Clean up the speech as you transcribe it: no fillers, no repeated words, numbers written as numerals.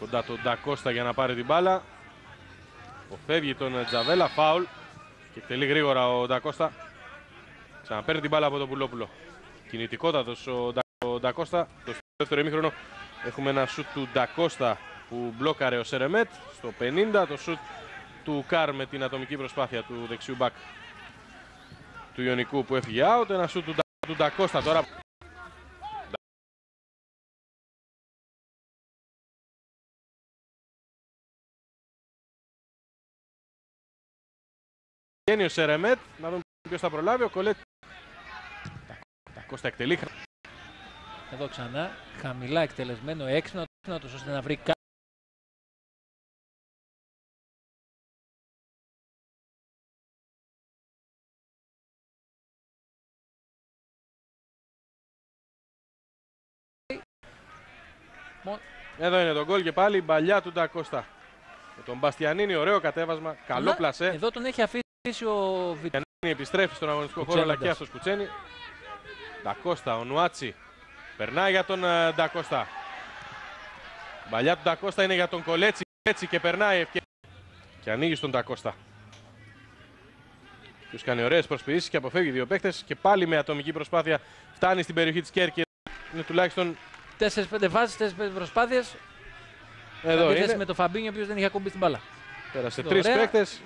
κοντά τον Ντακώστα για να πάρει την μπάλα. Αποφεύγει τον Τζαβέλα, φάουλ και εκτελεί γρήγορα ο Ντακώστα. Ξαναπαίρνει την μπάλα από τον Πουλόπουλο. Κινητικότατος ο Ντακώστα. Το δεύτερο ημίχρονο έχουμε ένα σουτ του Ντακώστα που μπλόκαρε ο Σερεμέτ. Στο 50 το σουτ του Καρ με την ατομική προσπάθεια του δεξιού μπακ του Ιωνικού που έφυγε out. Ένα σουτ του Ντακώστα τώρα. Βγαίνει ο Σερεμέτ, να δούμε ποιος θα προλάβει. Ο Κολέτ. Ντακώστα εκτελεί. Εδώ ξανά, χαμηλά εκτελεσμένο, έξυπνο ώστε να βρει κάτι. Εδώ είναι το γκολ και πάλι η παλιά του Ντακώστα. Με τον Μπαστιανίνη, ωραίο κατέβασμα, καλό πλασέ. Εδώ τον έχει αφήσει ο Μπαστιανίνη επιστρέφει στον αγωνιστικό χώρο, αλλά και αυτός Κουτσένη. Ντακώστα, ο Νουάτσι. Περνάει για τον Ντακώστα. Η παλιά του Ντακώστα είναι για τον Κολέτσι. Έτσι και περνάει ευκαιρία. Και ανοίγει στον Ντακώστα. Τους κάνει ωραίες προσποιήσεις και αποφεύγει δύο παίκτες. Και πάλι με ατομική προσπάθεια φτάνει στην περιοχή της Κέρκυρας. Είναι τουλάχιστον 4-5 φάσεις, 4-5 προσπάθειες. Εδώ είναι. Με το Φαμπίνιο, ο οποίος δεν είχε ακόμη στην μπάλα. Πέρασε τρεις παίκτες.